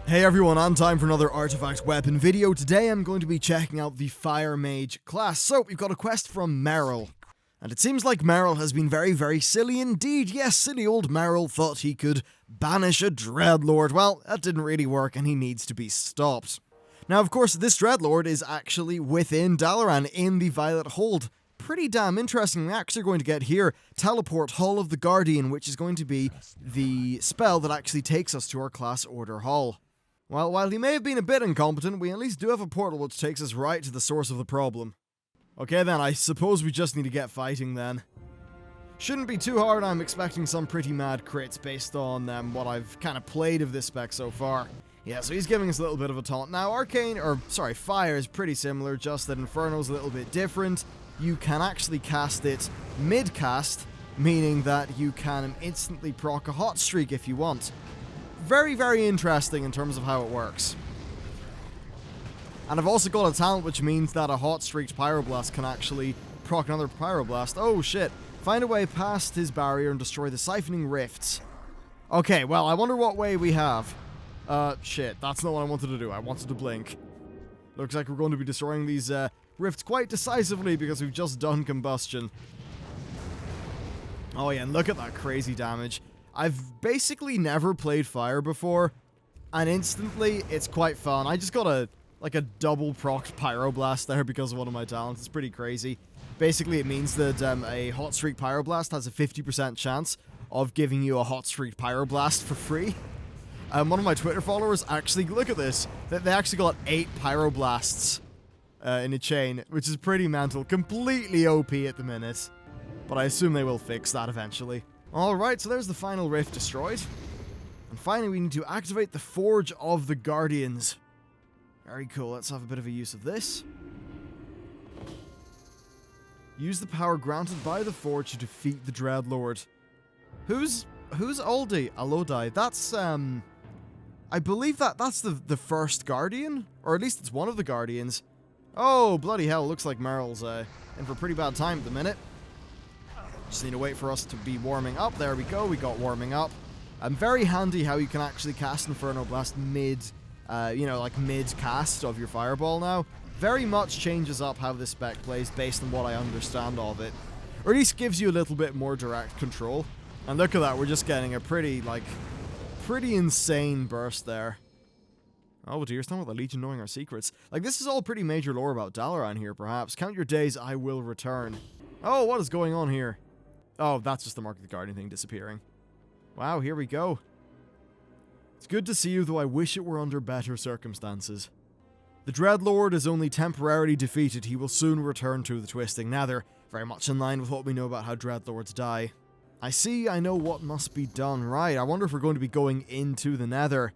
Hey everyone, on time for another artifact weapon video. Today I'm going to be checking out the Fire Mage class. So, we've got a quest from Merrill. And it seems like Merrill has been very silly indeed. Yes, silly old Merrill thought he could banish a Dreadlord. Well, that didn't really work and he needs to be stopped. Now, of course, this Dreadlord is actually within Dalaran in the Violet Hold. Pretty damn interesting. We're actually going to get here Teleport Hall of the Guardian, which is going to be the spell that actually takes us to our class order hall. Well, while he may have been a bit incompetent, we at least do have a portal which takes us right to the source of the problem. Okay then, I suppose we just need to get fighting then. Shouldn't be too hard. I'm expecting some pretty mad crits based on what I've kind of played of this spec so far. Yeah, so he's giving us a little bit of a taunt. Now, Fire is pretty similar, just that Inferno's a little bit different. You can actually cast it mid-cast, meaning that you can instantly proc a hot streak if you want. Very interesting in terms of how it works. And I've also got a talent which means that a hot streaked Pyroblast can actually proc another Pyroblast. Oh shit. Find a way past his barrier and destroy the siphoning rifts. Okay, well, I wonder what way we have. Shit, that's not what I wanted to do. I wanted to blink. Looks like we're going to be destroying these rifts quite decisively because we've just done combustion. Oh yeah, and look at that crazy damage. I've basically never played Fire before, and instantly, it's quite fun. I just got a double procced Pyroblast there because of one of my talents. It's pretty crazy. Basically, it means that a Hot Streak Pyroblast has a 50% chance of giving you a Hot Streak Pyroblast for free. One of my Twitter followers actually, look at this, they actually got 8 Pyroblasts in a chain, which is pretty mental. Completely OP at the minute, but I assume they will fix that eventually. Alright, so there's the final rift destroyed. And finally we need to activate the Forge of the Guardians. Very cool, let's have a bit of a use of this. Use the power granted by the Forge to defeat the Dreadlord. Who's Aldi? Alodi? That's, I believe that's the first Guardian? Or at least it's one of the Guardians. Oh, bloody hell, looks like Meryl's in for a pretty bad time at the minute. Just need to wait for us to be warming up. There we go, we got warming up. Very handy how you can actually cast Inferno Blast mid, mid-cast of your Fireball now. Very much changes up how this spec plays based on what I understand of it. Or at least gives you a little bit more direct control. And look at that, we're just getting a pretty insane burst there. Oh dear, it's not about the Legion knowing our secrets. This is all pretty major lore about Dalaran here, perhaps. Count your days, I will return. Oh, what is going on here? Oh, that's just the Mark of the Guardian thing disappearing. Wow, here we go. It's good to see you, though I wish it were under better circumstances. The Dreadlord is only temporarily defeated. He will soon return to the Twisting Nether, very much in line with what we know about how Dreadlords die. I know what must be done. Right, I wonder if we're going to be going into the Nether.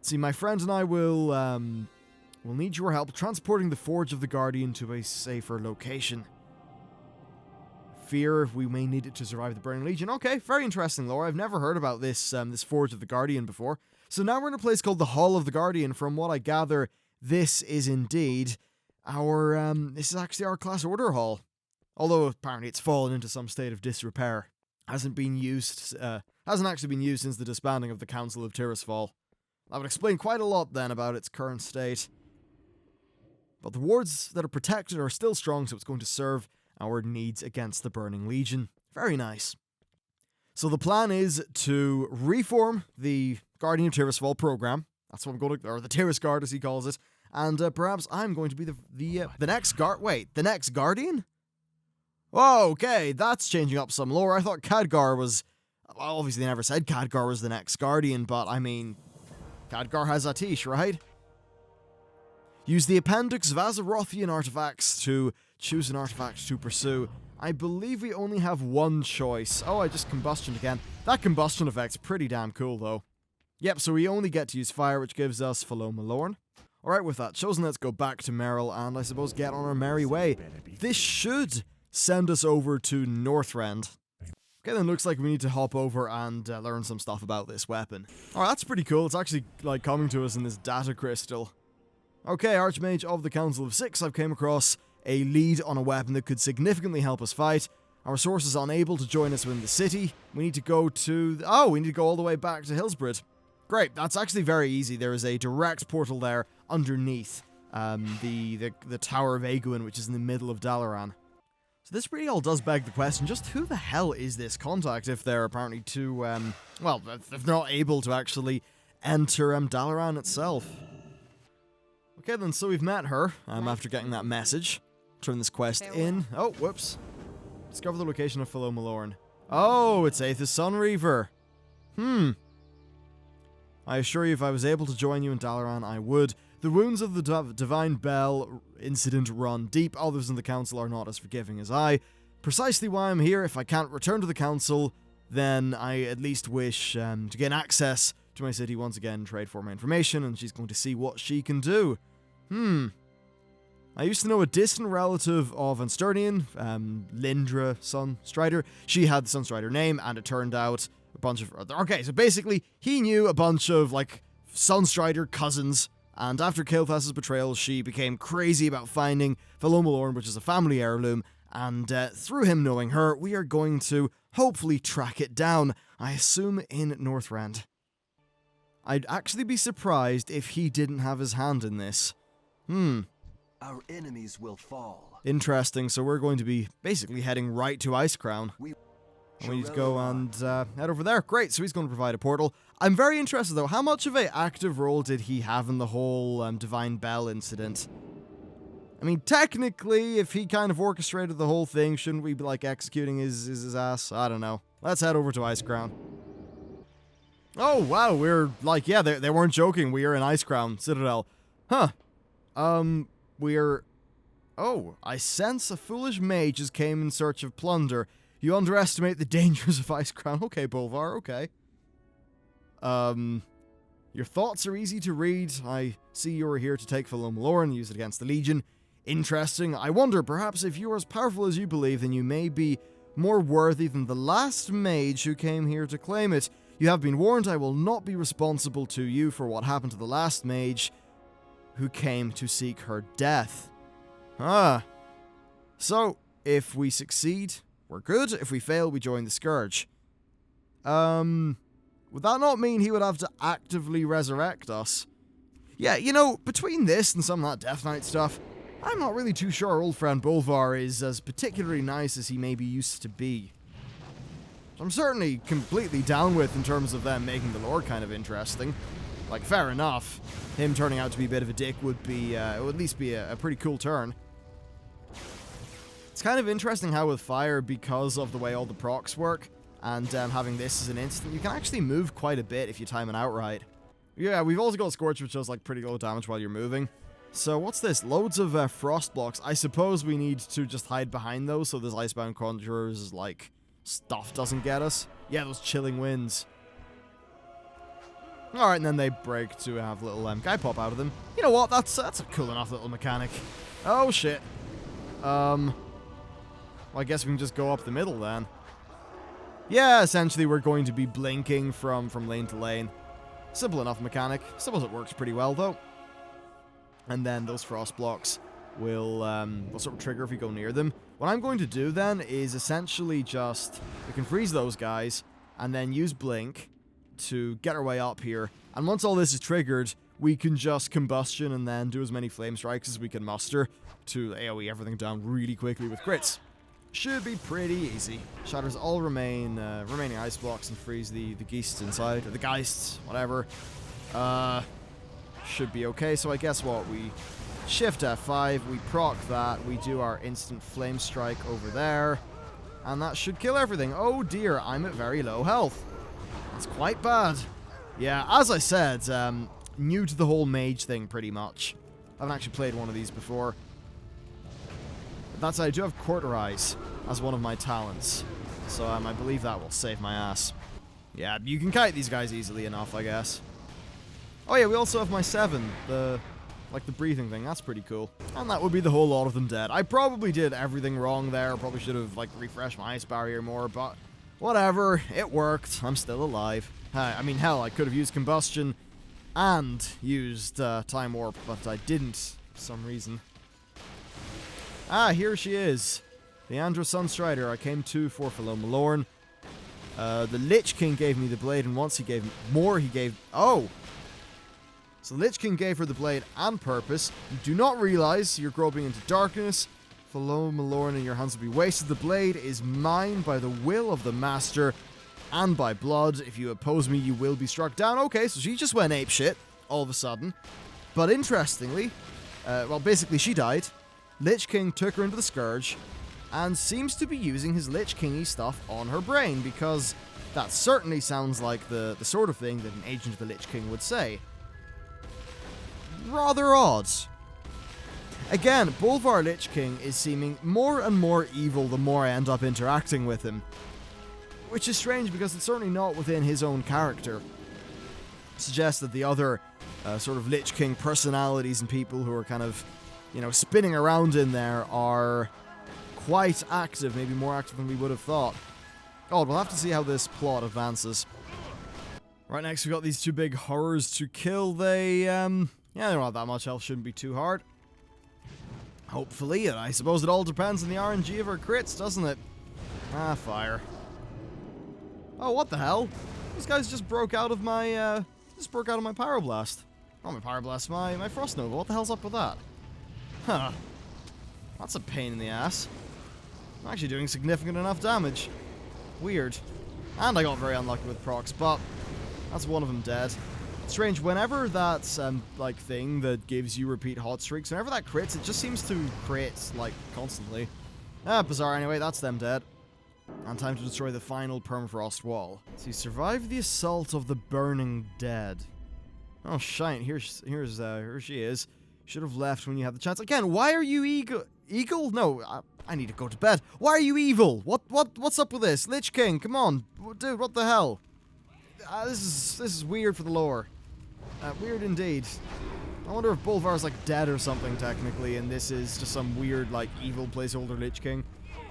See, my friend and I will need your help transporting the Forge of the Guardian to a safer location. Fear we may need it to survive the Burning Legion. Okay, very interesting lore. I've never heard about this this Forge of the Guardian before. So now we're in a place called the Hall of the Guardian. From what I gather, this is indeed our this is actually our class order hall. Although apparently it's fallen into some state of disrepair. Hasn't actually been used since the disbanding of the Council of Tirisfal. That would explain quite a lot then about its current state. But the wards that are protected are still strong, so it's going to serve our needs against the Burning Legion. Very nice. So the plan is to reform the Guardian of Tirisfal program. That's what I'm going to, or the Tiris Guard as he calls it. And perhaps I'm going to be the next guard. Wait, the next Guardian? Oh, okay, that's changing up some lore. I thought Khadgar was, well, obviously they never said Khadgar was the next Guardian, but I mean, Khadgar has Atish, right? Use the Appendix Vazarothian artifacts to choose an artifact to pursue. I believe we only have one choice. Oh, I just combustion again. That combustion effect's pretty damn cool, though. Yep, so we only get to use fire, which gives us felo'melorn. Alright, with that chosen, let's go back to Merrill and I suppose get on our merry way. This should send us over to Northrend. Okay, then looks like we need to hop over and learn some stuff about this weapon. Alright, that's pretty cool. It's actually, coming to us in this data crystal. Okay, Archmage of the Council of Six, I've came across a lead on a weapon that could significantly help us fight. Our source is unable to join us within the city. We need to go to... we need to go all the way back to Hillsbrid. Great, that's actually very easy. There is a direct portal there underneath the Tower of Aeguin, which is in the middle of Dalaran. So this really all does beg the question, just who the hell is this contact if they're apparently too, well, if they're not able to actually enter Dalaran itself? Okay then, so we've met her, after getting that message. Turn this quest in. Oh, whoops. Discover the location of felo'melorn. Oh, it's Aethys Sunreaver. I assure you, if I was able to join you in Dalaran, I would. The wounds of the Divine Bell incident run deep. Others in the Council are not as forgiving as I. Precisely why I'm here. If I can't return to the Council, then I at least wish to gain access to my city once again, trade for my information, and she's going to see what she can do. I used to know a distant relative of Ansternian, Lindra Sunstrider. She had the Sunstrider name, and it turned out a bunch of... Okay, so basically, he knew a bunch of, like, Sunstrider cousins, and after Kael'thas's betrayal, she became crazy about finding felo'melorn, which is a family heirloom, and through him knowing her, we are going to hopefully track it down, I assume in Northrend. I'd actually be surprised if he didn't have his hand in this. Our enemies will fall. Interesting, so we're going to be basically heading right to Icecrown. We need to go and head over there. Great, so he's going to provide a portal. I'm very interested, though. How much of an active role did he have in the whole Divine Bell incident? I mean, technically, if he kind of orchestrated the whole thing, shouldn't we be, like, executing his ass? I don't know. Let's head over to Icecrown. Oh, wow, we're, like, yeah, they weren't joking. We are in Icecrown Citadel. Huh. We're... Oh, I sense a foolish mage has came in search of plunder. You underestimate the dangers of Icecrown. Okay, Bolvar, okay. Your thoughts are easy to read. I see you are here to take felo'melorn and use it against the Legion. Interesting. I wonder, perhaps if you are as powerful as you believe, then you may be more worthy than the last mage who came here to claim it. You have been warned. I will not be responsible to you for what happened to the last mage who came to seek her death. So, if we succeed, we're good. If we fail, we join the Scourge. Would that not mean he would have to actively resurrect us? Yeah, you know, between this and some of that Death Knight stuff, I'm not really too sure our old friend Bolvar is as particularly nice as he maybe used to be. I'm certainly completely down with in terms of them making the lore kind of interesting. Like, fair enough. Him turning out to be a bit of a dick would be, it would at least be a pretty cool turn. It's kind of interesting how with Fire, because of the way all the procs work, and having this as an instant, you can actually move quite a bit if you time it out right. Yeah, we've also got Scorch, which does, like, pretty low damage while you're moving. So, what's this? Loads of frost blocks. I suppose we need to just hide behind those so this Icebound Conjurer's, like, stuff doesn't get us. Yeah, those chilling winds. Alright, and then they break to have little guy pop out of them. You know what? That's a cool enough little mechanic. Oh, shit. Well, I guess we can just go up the middle, then. Yeah, essentially we're going to be blinking from lane to lane. Simple enough mechanic. Suppose it works pretty well, though. And then those frost blocks will sort of trigger if we go near them. What I'm going to do, then, is essentially just... We can freeze those guys, and then use blink to get our way up here. And once all this is triggered, we can just combustion and then do as many flame strikes as we can muster to AoE everything down really quickly with crits. Should be pretty easy. Shatters all remaining ice blocks and freeze the geists inside, or the geists, whatever. Should be okay. So I guess what? We shift F5, we proc that, we do our instant flame strike over there, and that should kill everything. Oh dear, I'm at very low health. That's quite bad. Yeah, as I said, new to the whole mage thing pretty much. I haven't actually played one of these before. That said, I do have Cauterize as one of my talents, so I believe that will save my ass. Yeah, you can kite these guys easily enough, I guess. Oh yeah, we also have my 7, the breathing thing. That's pretty cool. And that would be the whole lot of them dead. I probably did everything wrong there. Probably should have, like, refreshed my ice barrier more, but whatever. It worked. I'm still alive. I mean, hell, I could have used combustion and used time warp, but I didn't for some reason. Ah, here she is. The Andra Sunstrider I came to for felo'melorn. The Lich King gave me the blade, and once he gave more, he gave... Oh! So the Lich King gave her the blade and purpose. You do not realize you're groping into darkness. felo'melorn in your hands will be wasted. The blade is mine by the will of the Master and by blood. If you oppose me, you will be struck down. Okay, so she just went apeshit all of a sudden. But interestingly, well, basically she died. Lich King took her into the Scourge and seems to be using his Lich King-y stuff on her brain, because that certainly sounds like the sort of thing that an agent of the Lich King would say. Rather odd. Again, Bolvar Lich King is seeming more and more evil the more I end up interacting with him. Which is strange, because it's certainly not within his own character. It suggests that the other sort of Lich King personalities and people who are kind of, you know, spinning around in there are quite active, maybe more active than we would have thought. God, we'll have to see how this plot advances. Right, next we've got these two big horrors to kill. They, yeah, they don't have that much health, shouldn't be too hard. Hopefully, and I suppose it all depends on the RNG of our crits, doesn't it? Ah, fire. Oh, what the hell? These guys just broke out of my, pyroblast. Not my pyroblast, my frost nova. What the hell's up with that? Huh. That's a pain in the ass. I'm actually doing significant enough damage. Weird. And I got very unlucky with procs, but that's one of them dead. Strange, whenever that, like, thing that gives you repeat hot streaks, whenever that crits, it just seems to crit, like, constantly. Ah, bizarre anyway, that's them dead. And time to destroy the final permafrost wall. So you survived the assault of the burning dead. Oh, shite, here she is. Should have left when you had the chance. Again, why are you Eagle? No, I need to go to bed. Why are you evil? What's up with this? Lich King, come on. Dude, what the hell? This is weird for the lore. Weird indeed. I wonder if Bolvar's like dead or something technically, and this is just some weird like evil placeholder Lich King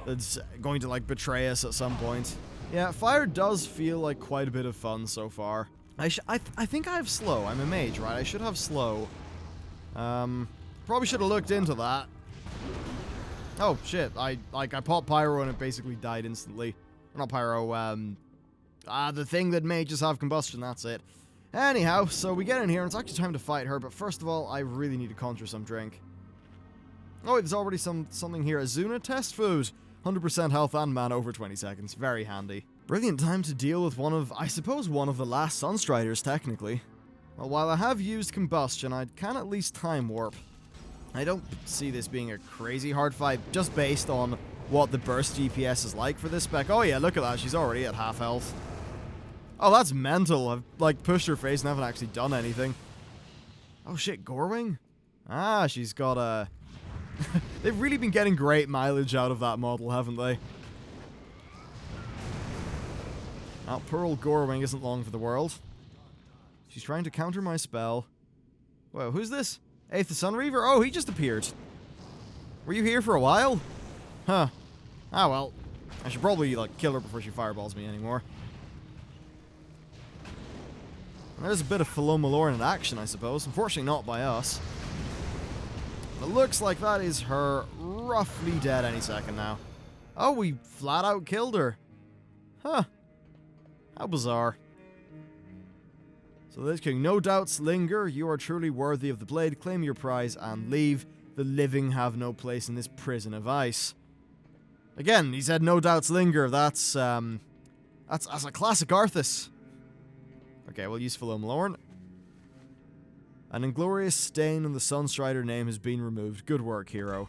that's going to like betray us at some point. Yeah, fire does feel like quite a bit of fun so far. I think I have slow. I'm a mage, right? I should have slow. Probably should have looked into that. Oh shit! I popped pyro and it basically died instantly. Not pyro. The thing that mages have combustion. That's it. Anyhow, so we get in here and it's actually time to fight her. But first of all, I really need to conjure some drink. Oh, wait, there's already something here. Azuna test food. 100% health and mana over 20 seconds. Very handy. Brilliant time to deal with I suppose one of the last Sunstriders, technically. Well, while I have used combustion, I can at least time warp. I don't see this being a crazy hard fight, just based on what the burst DPS is like for this spec. Oh yeah, look at that, she's already at half health. Oh, that's mental. I've, like, pushed her face and haven't actually done anything. Oh shit, Gorewing? Ah, she's got a... They've really been getting great mileage out of that model, haven't they? Oh, poor old Gorewing isn't long for the world. She's trying to counter my spell. Whoa, who's this? Eighth the Sunreaver? Oh, he just appeared. Were you here for a while? Huh. Ah, well. I should probably, like, kill her before she fireballs me anymore. There's a bit of felo'melorn in action, I suppose. Unfortunately not by us. It looks like that is her roughly dead any second now. Oh, we flat out killed her. Huh. How bizarre. So Lich King, no doubts linger. You are truly worthy of the blade. Claim your prize and leave. The living have no place in this prison of ice. Again, he said no doubts linger. That's a classic Arthas. Okay, we'll use felo'melorn. An inglorious stain on the Sunstrider name has been removed. Good work, hero.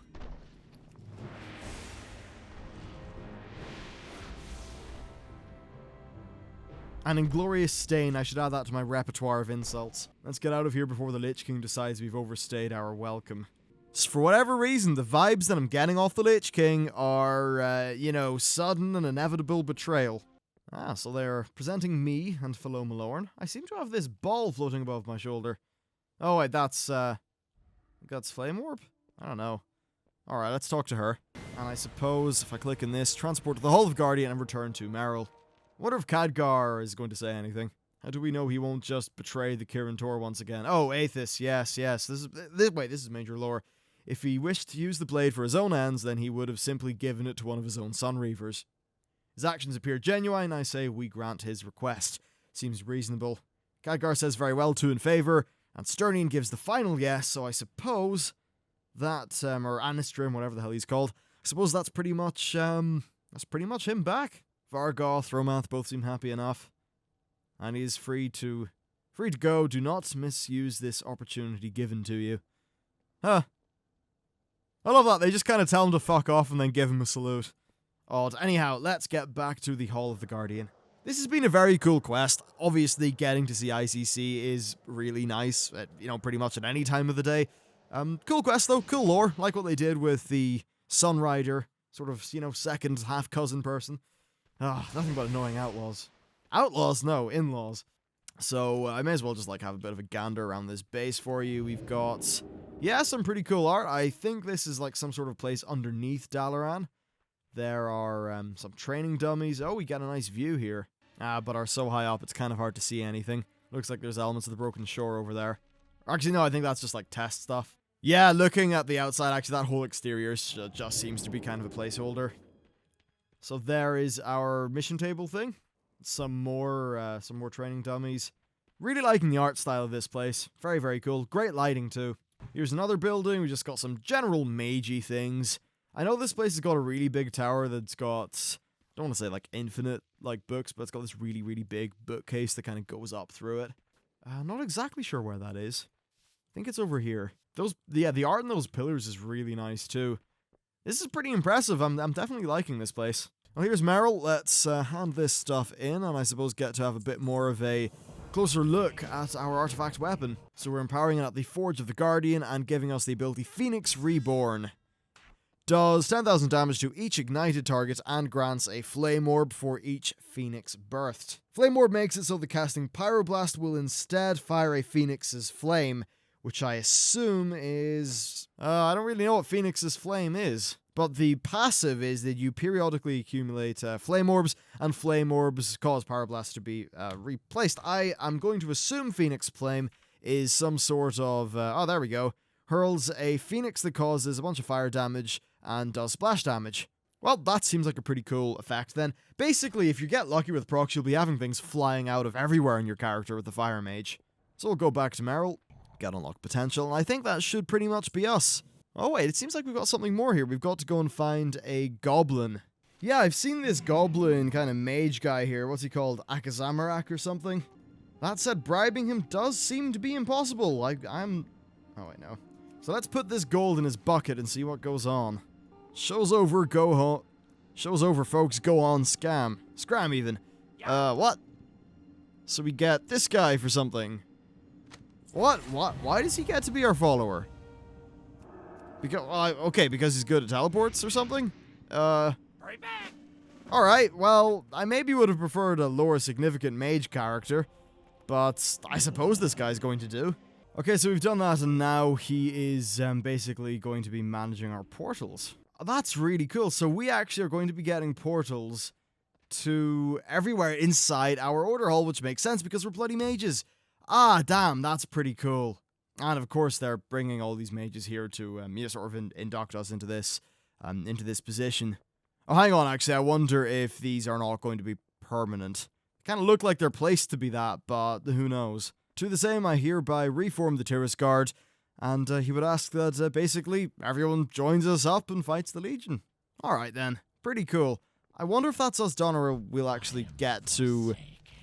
An inglorious stain. I should add that to my repertoire of insults. Let's get out of here before the Lich King decides we've overstayed our welcome. So for whatever reason, the vibes that I'm getting off the Lich King are, you know, sudden and inevitable betrayal. Ah, so they're presenting me and felo'melorn. I seem to have this ball floating above my shoulder. Oh, wait, that's Flame Orb? I don't know. Alright, let's talk to her. And I suppose if I click in this, transport to the Hall of Guardian and return to Merrill. I wonder if Khadgar is going to say anything. How do we know he won't just betray the Kirin Tor once again? Oh, Aethys, yes. This is major lore. If he wished to use the blade for his own ends, then he would have simply given it to one of his own Sunreavers. His actions appear genuine. I say we grant his request. Seems reasonable. Khadgar says very well, 2 in favour, and Sternian gives the final yes, so I suppose that, or Anistrim, whatever the hell he's called, I suppose that's pretty much him back. Vargoth, Romanth both seem happy enough, and he's free to go. Do not misuse this opportunity given to you. Huh. I love that. They just kind of tell him to fuck off and then give him a salute. Odd. Anyhow, let's get back to the Hall of the Guardian. This has been a very cool quest. Obviously, getting to see ICC is really nice, at, pretty much at any time of the day. Cool quest, though. Cool lore. Like what they did with the Sunrider, sort of, second half-cousin person. Nothing but annoying outlaws. Outlaws? No, in-laws. So, I may as well just, have a bit of a gander around this base for you. We've got, some pretty cool art. I think this is, some sort of place underneath Dalaran. There are some training dummies. Oh, we got a nice view here. But are so high up, it's kind of hard to see anything. Looks like there's elements of the Broken Shore over there. Actually, no, I think that's just, test stuff. Yeah, looking at the outside, actually, that whole exterior just seems to be kind of a placeholder. So there is our mission table thing. Some more training dummies. Really liking the art style of this place. Very, very cool. Great lighting, too. Here's another building. We just got some general magey things. I know this place has got a really big tower that's got, I don't want to say infinite books, but it's got this really, really big bookcase that kind of goes up through it. I'm not exactly sure where that is. I think it's over here. The art in those pillars is really nice too. This is pretty impressive. I'm definitely liking this place. Well, here's Merrill. Let's hand this stuff in, and I suppose get to have a bit more of a closer look at our artifact weapon. So we're empowering it at the Forge of the Guardian and giving us the ability Phoenix Reborn. Does 10,000 damage to each ignited target and grants a Flame Orb for each Phoenix birthed. Flame Orb makes it so the casting Pyroblast will instead fire a Phoenix's Flame, which I assume is... I don't really know what Phoenix's Flame is. But the passive is that you periodically accumulate Flame Orbs, and Flame Orbs cause Pyroblast to be replaced. I am going to assume Phoenix Flame is some sort of... there we go. Hurls a Phoenix that causes a bunch of fire damage and does splash damage. Well, that seems like a pretty cool effect then. Basically, if you get lucky with procs, you'll be having things flying out of everywhere in your character with the Fire Mage. So we'll go back to Merrill, get unlocked potential, and I think that should pretty much be us. Oh wait, it seems like we've got something more here. We've got to go and find a goblin. Yeah, I've seen this goblin kind of mage guy here. What's he called? Akazamarak or something? That said, bribing him does seem to be impossible. Oh wait, no. So let's put this gold in his bucket and see what goes on. Show's over, go home. Show's over, folks, go on, scam. Scram, even. What? So we get this guy for something. What? Why does he get to be our follower? Because he's good at teleports or something? Right back. Alright, well, I maybe would have preferred a lower significant mage character, but I suppose this guy's going to do. Okay, so we've done that, and now he is basically going to be managing our portals. That's really cool. So we actually are going to be getting portals to everywhere inside our order hall, which makes sense because we're bloody mages. Ah, damn, that's pretty cool. And of course, they're bringing all these mages here to sort of induct us into this position. Oh, hang on, actually, I wonder if these are not going to be permanent. Kind of look like they're placed to be that, but who knows. To the same, I hereby reform the Terrace Guard, and he would ask that basically everyone joins us up and fights the Legion. Alright then, pretty cool. I wonder if that's us done, or we'll actually get to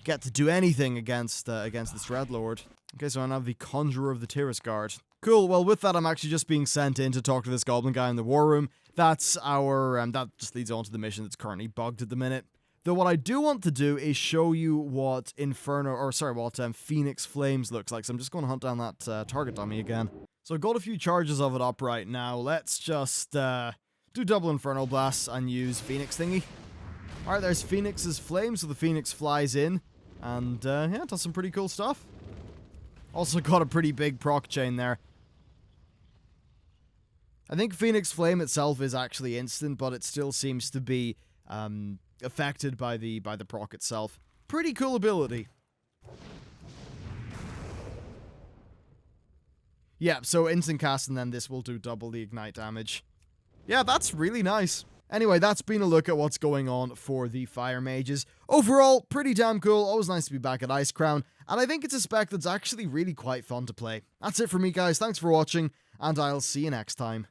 do anything against this Dreadlord. Okay, so I have the Conjurer of the Terrace Guard. Cool, well with that I'm actually just being sent in to talk to this goblin guy in the war room. That's our, that just leads on to the mission that's currently bugged at the minute. Though what I do want to do is show you what Phoenix Flames looks like. So I'm just going to hunt down that target dummy again. So I've got a few charges of it up right now. Let's just do double Inferno Blasts and use Phoenix thingy. Alright, there's Phoenix's Flame, so the Phoenix flies in. And yeah, does some pretty cool stuff. Also got a pretty big proc chain there. I think Phoenix Flame itself is actually instant, but it still seems to be affected by the proc itself. Pretty cool ability. Yeah, so instant cast and then this will do double the ignite damage. Yeah, that's really nice. Anyway, that's been a look at what's going on for the Fire Mages. Overall, pretty damn cool. Always nice to be back at Icecrown, and I think it's a spec that's actually really quite fun to play. That's it for me, guys. Thanks for watching, and I'll see you next time.